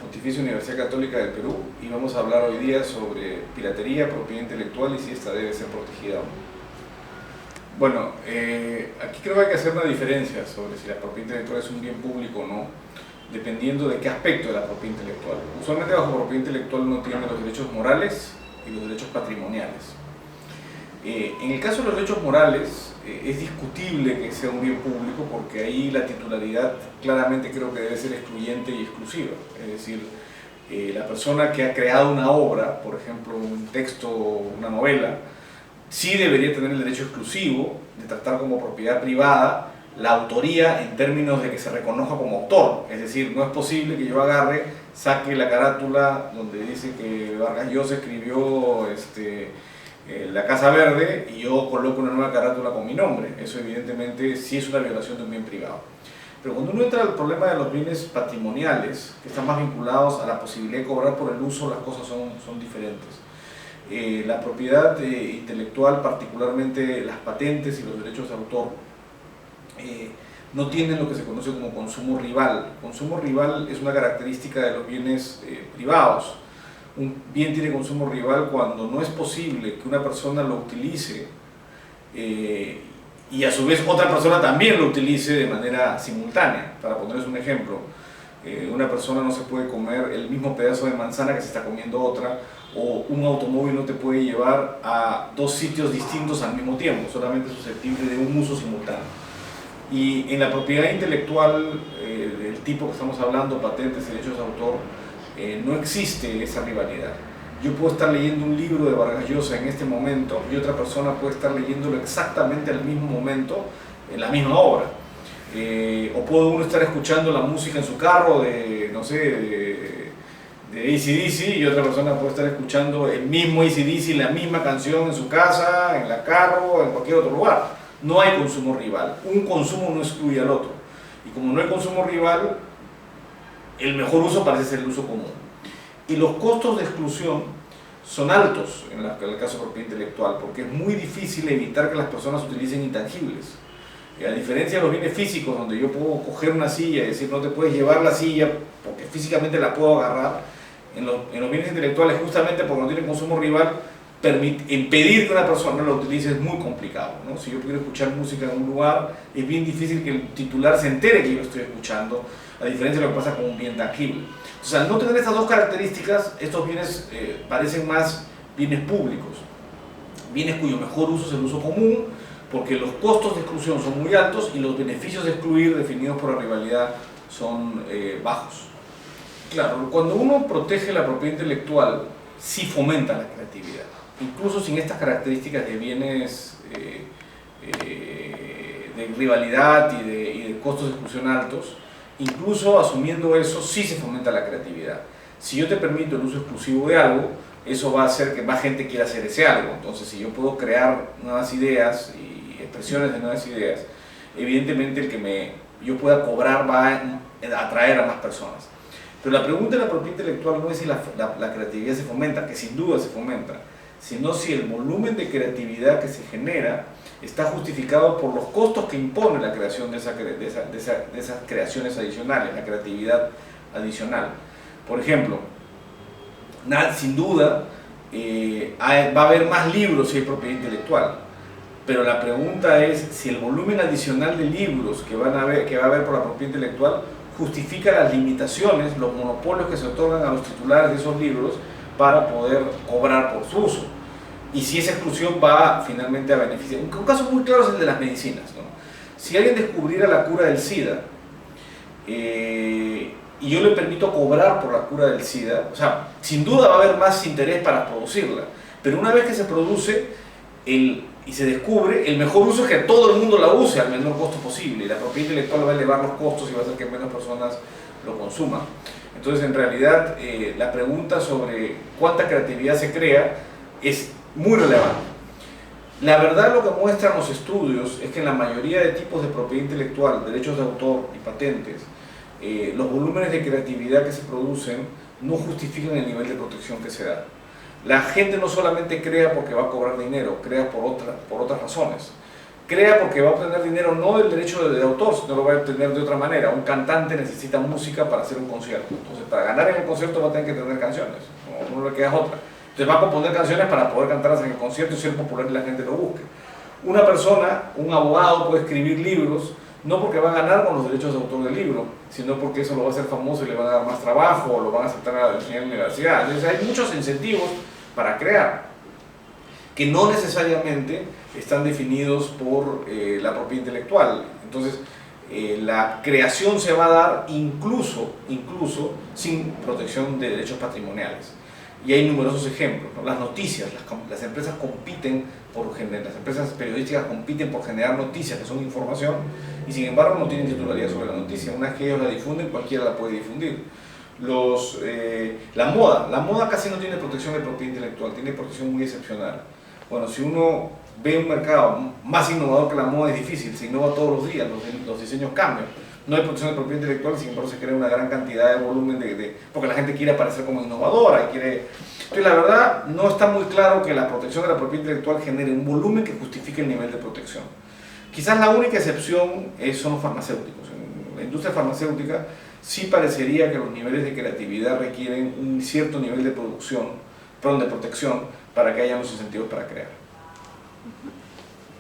Pontificia Universidad Católica del Perú y vamos a hablar hoy día sobre piratería, propiedad intelectual y si esta debe ser protegida o no. Bueno, aquí creo que hay que hacer una diferencia sobre si la propiedad intelectual es un bien público o no, dependiendo de qué aspecto de la propiedad intelectual. Usualmente bajo propiedad intelectual uno tiene los derechos morales y los derechos patrimoniales. En el caso de los derechos morales, es discutible que sea un bien público porque ahí la titularidad claramente creo que debe ser excluyente y exclusiva. Es decir, la persona que ha creado una obra, por ejemplo un texto, una novela, sí debería tener el derecho exclusivo de tratar como propiedad privada la autoría en términos de que se reconozca como autor. Es decir, no es posible que yo agarre, saque la carátula donde dice que Vargas Llosa escribió La Casa Verde y yo coloco una nueva carátula con mi nombre. Eso evidentemente sí es una violación de un bien privado. Pero cuando uno entra al problema de los bienes patrimoniales, que están más vinculados a la posibilidad de cobrar por el uso, las cosas son diferentes. La propiedad intelectual, particularmente las patentes y los derechos de autor, no tienen lo que se conoce como consumo rival. Consumo rival es una característica de los bienes privados. Un bien tiene consumo rival cuando no es posible que una persona lo utilice y a su vez otra persona también lo utilice de manera simultánea. Para ponerles un ejemplo, una persona no se puede comer el mismo pedazo de manzana que se está comiendo otra, o un automóvil no te puede llevar a dos sitios distintos al mismo tiempo, solamente es susceptible de un uso simultáneo. Y en la propiedad intelectual del tipo que estamos hablando, patentes, derechos de autor, no existe esa rivalidad. Yo puedo estar leyendo un libro de Vargas Llosa en este momento y otra persona puede estar leyéndolo exactamente al mismo momento en la misma obra. O puede uno estar escuchando la música en su carro de, no sé, de AC/DC y otra persona puede estar escuchando el mismo AC/DC, la misma canción en su casa, en la carro, en cualquier otro lugar. No hay consumo rival. Un consumo no excluye al otro. Y como no hay consumo rival, el mejor uso parece ser el uso común. Y los costos de exclusión son altos en el caso de propiedad intelectual, porque es muy difícil evitar que las personas utilicen intangibles. A diferencia de los bienes físicos, donde yo puedo coger una silla y decir no te puedes llevar la silla porque físicamente la puedo agarrar, en los bienes intelectuales, justamente porque no tienen consumo rival, impedir que una persona la utilice es muy complicado, ¿no? Si yo quiero escuchar música en un lugar, es bien difícil que el titular se entere que yo estoy escuchando, a diferencia de lo que pasa con un bien tangible. Entonces, al no tener estas dos características, estos bienes parecen más bienes públicos, bienes cuyo mejor uso es el uso común, porque los costos de exclusión son muy altos y los beneficios de excluir definidos por la rivalidad son bajos. Claro, cuando uno protege la propiedad intelectual, sí fomenta la creatividad, incluso sin estas características de bienes de rivalidad y de costos de exclusión altos. Incluso asumiendo eso, sí se fomenta la creatividad. Si yo te permito el uso exclusivo de algo, eso va a hacer que más gente quiera hacer ese algo. Entonces, si yo puedo crear nuevas ideas y expresiones de nuevas ideas, evidentemente el que yo pueda cobrar va a atraer a más personas. Pero la pregunta de la propiedad intelectual no es si la creatividad se fomenta, que sin duda se fomenta, sino si el volumen de creatividad que se genera está justificado por los costos que impone la creación de esas creaciones adicionales, la creatividad adicional. Por ejemplo, sin duda va a haber más libros si hay propiedad intelectual, pero la pregunta es si el volumen adicional de libros que va a haber por la propiedad intelectual justifica las limitaciones, los monopolios que se otorgan a los titulares de esos libros para poder cobrar por su uso. Y si esa exclusión va finalmente a beneficiar. Un caso muy claro es el de las medicinas, ¿no? Si alguien descubriera la cura del SIDA y yo le permito cobrar por la cura del SIDA, o sea, sin duda va a haber más interés para producirla, pero una vez que se produce y se descubre, el mejor uso es que todo el mundo la use al menor costo posible, y la propiedad intelectual va a elevar los costos y va a hacer que menos personas lo consuman. Entonces, en realidad, la pregunta sobre cuánta creatividad se crea es muy relevante. La verdad, lo que muestran los estudios es que en la mayoría de tipos de propiedad intelectual, derechos de autor y patentes, los volúmenes de creatividad que se producen no justifican el nivel de protección que se da. La gente no solamente crea porque va a cobrar dinero, crea por otras razones. crea porque va a obtener dinero no del derecho de autor, sino lo va a obtener de otra manera. Un cantante necesita música para hacer un concierto. Entonces, para ganar en el concierto va a tener que tener canciones, no le queda otra. Entonces va a componer canciones para poder cantarlas en el concierto y ser popular y la gente lo busque. Una persona, un abogado, puede escribir libros, no porque va a ganar con los derechos de autor del libro, sino porque eso lo va a hacer famoso y le van a dar más trabajo, o lo van a aceptar a la universidad. Entonces hay muchos incentivos para crear, que no necesariamente están definidos por la propiedad intelectual. Entonces, la creación se va a dar incluso sin protección de derechos patrimoniales. Y hay numerosos ejemplos, ¿no? Las noticias, las empresas compiten las empresas periodísticas compiten por generar noticias que son información y sin embargo no tienen titularidad sobre la noticia. Una vez que ellos la difunden, cualquiera la puede difundir. La moda casi no tiene protección de propiedad intelectual, tiene protección muy excepcional. Bueno, si uno ve un mercado más innovador que la moda es difícil, se innova todos los días, los diseños cambian. No hay protección de propiedad intelectual, sin embargo se crea una gran cantidad de volumen porque la gente quiere aparecer como innovadora. Entonces la verdad no está muy claro que la protección de la propiedad intelectual genere un volumen que justifique el nivel de protección. Quizás la única excepción son los farmacéuticos. En la industria farmacéutica sí parecería que los niveles de creatividad requieren un cierto nivel de protección para que haya los incentivos para crear.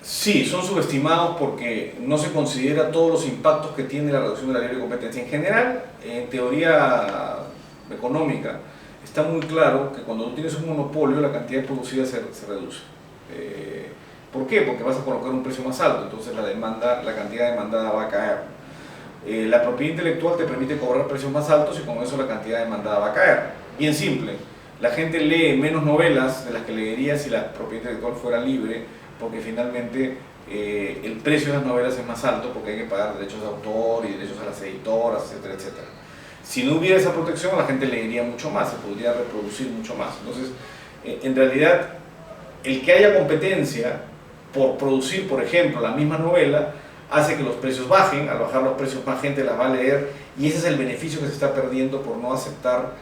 Sí, son subestimados porque no se considera todos los impactos que tiene la reducción de la libre competencia. En general, en teoría económica, está muy claro que cuando tú tienes un monopolio, la cantidad producida se reduce. ¿Por qué? Porque vas a colocar un precio más alto, entonces la cantidad demandada va a caer. La propiedad intelectual te permite cobrar precios más altos y con eso la cantidad demandada va a caer. Bien simple, la gente lee menos novelas de las que leería si la propiedad intelectual fuera libre, porque finalmente el precio de las novelas es más alto porque hay que pagar derechos de autor y derechos a las editoras, etcétera, etcétera. Si no hubiera esa protección, la gente leería mucho más, se podría reproducir mucho más. Entonces, en realidad, el que haya competencia por producir, por ejemplo, la misma novela, hace que los precios bajen. Al bajar los precios, más gente las va a leer, y ese es el beneficio que se está perdiendo por no aceptar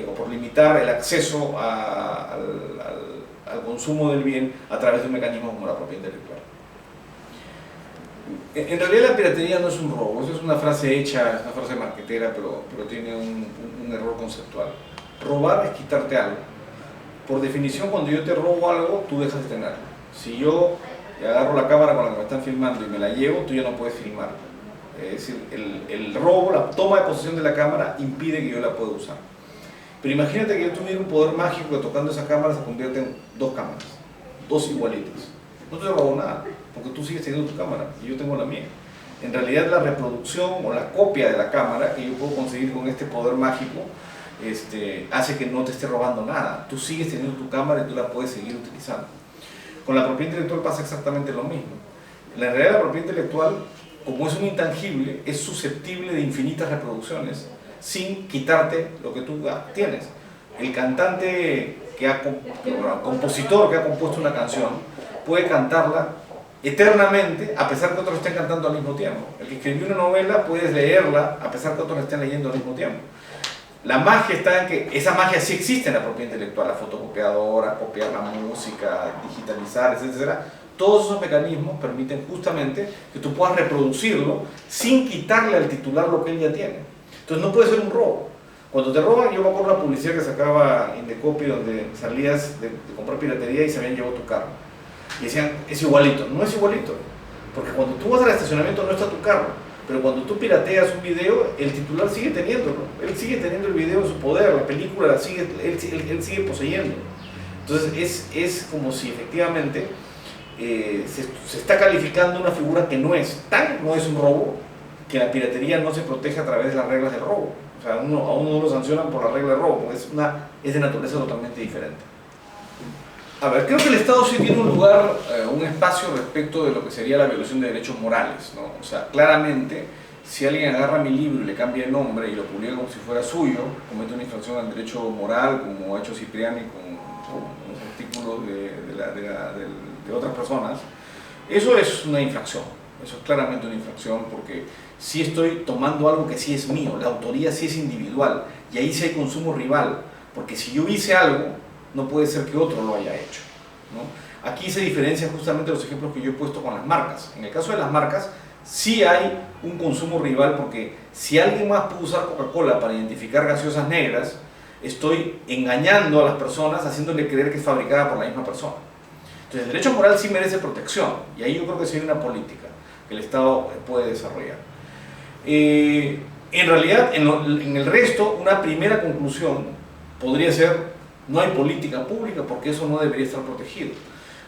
o por limitar el acceso al consumo del bien a través de un mecanismo como la propiedad intelectual. En realidad la piratería no es un robo, eso es una frase hecha, es una frase marquetera, pero tiene un error conceptual. Robar es quitarte algo. Por definición, cuando yo te robo algo, tú dejas de tenerlo. Si yo agarro la cámara con la que me están filmando y me la llevo, tú ya no puedes filmar. Es decir, el robo, la toma de posesión de la cámara impide que yo la pueda usar. Pero imagínate que yo tuviera un poder mágico que tocando esa cámara se convierte en dos cámaras, dos igualitas. No te robo nada, porque tú sigues teniendo tu cámara y yo tengo la mía. En realidad la reproducción o la copia de la cámara que yo puedo conseguir con este poder mágico hace que no te esté robando nada. Tú sigues teniendo tu cámara y tú la puedes seguir utilizando. Con la propiedad intelectual pasa exactamente lo mismo. En la realidad la propiedad intelectual, como es un intangible, es susceptible de infinitas reproducciones sin quitarte lo que tú tienes. El cantante, compositor que ha compuesto una canción, puede cantarla eternamente a pesar que otros estén cantando al mismo tiempo. El que escribió una novela puedes leerla a pesar que otros la estén leyendo al mismo tiempo. La magia está en que esa magia sí existe en la propiedad intelectual, la fotocopiadora, copiar la música, digitalizar, etcétera. Todos esos mecanismos permiten justamente que tú puedas reproducirlo sin quitarle al titular lo que él ya tiene. Entonces no puede ser un robo. Cuando te roban, yo me acuerdo de una publicidad que sacaba Indecopy donde salías de comprar piratería y se habían llevado tu carro. Y decían, es igualito. No es igualito, porque cuando tú vas al estacionamiento no está tu carro, pero cuando tú pirateas un video, el titular sigue teniéndolo. Él sigue teniendo el video en su poder, la película él sigue poseyendo. Entonces es como si efectivamente se está calificando una figura que no es un robo, que la piratería no se protege a través de las reglas del robo. O sea, a uno no lo sancionan por la regla del robo, porque es de naturaleza totalmente diferente. A ver, creo que el Estado sí tiene un lugar, un espacio respecto de lo que sería la violación de derechos morales, ¿no? O sea, claramente, si alguien agarra mi libro y le cambia el nombre y lo publica como si fuera suyo, comete una infracción al derecho moral, como ha hecho Cipriani con los artículos de otras personas, eso es una infracción. Eso es claramente una infracción porque sí estoy tomando algo que sí es mío, la autoría sí es individual y ahí sí hay consumo rival, porque si yo hice algo, no puede ser que otro lo haya hecho, ¿no? Aquí se diferencia justamente los ejemplos que yo he puesto con las marcas. En el caso de las marcas, sí hay un consumo rival, porque si alguien más puede usar Coca-Cola para identificar gaseosas negras, estoy engañando a las personas, haciéndole creer que es fabricada por la misma persona. Entonces el derecho moral sí merece protección, y ahí yo creo que sí hay una política que el Estado puede desarrollar. En realidad, en el resto, una primera conclusión podría ser: no hay política pública porque eso no debería estar protegido.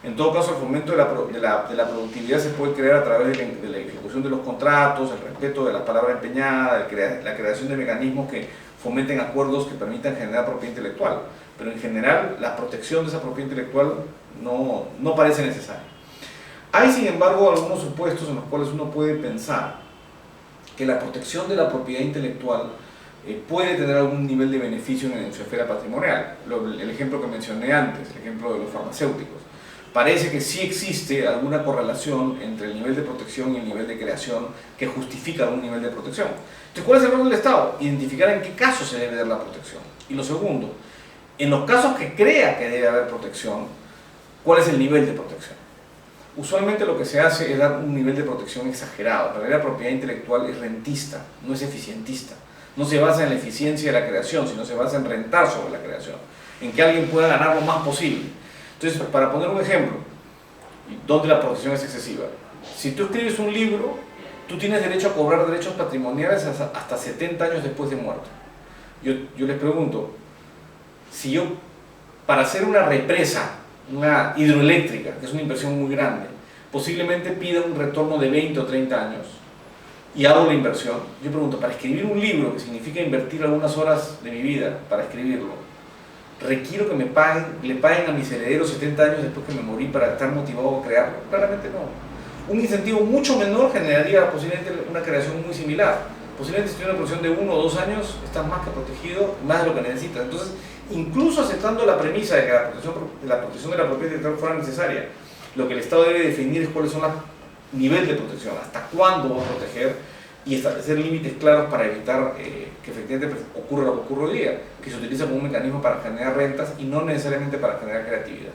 En todo caso, el fomento de la productividad se puede crear a través de la ejecución de los contratos, el respeto de la palabra empeñada, la creación de mecanismos que fomenten acuerdos que permitan generar propiedad intelectual. Pero en general, la protección de esa propiedad intelectual no parece necesaria. Hay, sin embargo, algunos supuestos en los cuales uno puede pensar que la protección de la propiedad intelectual puede tener algún nivel de beneficio en su esfera patrimonial. El ejemplo que mencioné antes, el ejemplo de los farmacéuticos. Parece que sí existe alguna correlación entre el nivel de protección y el nivel de creación que justifica algún nivel de protección. Entonces, ¿cuál es el rol del Estado? Identificar en qué casos se debe dar la protección. Y lo segundo, en los casos que crea que debe haber protección, ¿cuál es el nivel de protección? Usualmente lo que se hace es dar un nivel de protección exagerado. Pero la propiedad intelectual es rentista, no es eficientista. No se basa en la eficiencia de la creación, sino se basa en rentar sobre la creación, en que alguien pueda ganar lo más posible. Entonces, para poner un ejemplo, donde la protección es excesiva: si tú escribes un libro, tú tienes derecho a cobrar derechos patrimoniales hasta 70 años después de muerto. Yo les pregunto, si yo, para hacer una represa, una hidroeléctrica, que es una inversión muy grande, posiblemente pida un retorno de 20 o 30 años, y hago la inversión, yo pregunto, para escribir un libro, que significa invertir algunas horas de mi vida para escribirlo, ¿requiero que le paguen a mis herederos 70 años después que me morí para estar motivado a crearlo? Claramente no. Un incentivo mucho menor generaría posiblemente una creación muy similar. Posiblemente si tienes una producción de 1 o 2 años, estás más que protegido, más de lo que necesitas. Entonces, incluso aceptando la premisa de que la protección de la propiedad intelectual fuera necesaria, lo que el Estado debe definir es cuáles son los niveles de protección, hasta cuándo va a proteger, y establecer límites claros para evitar que efectivamente ocurra lo que ocurre hoy día, que se utiliza como un mecanismo para generar rentas y no necesariamente para generar creatividad.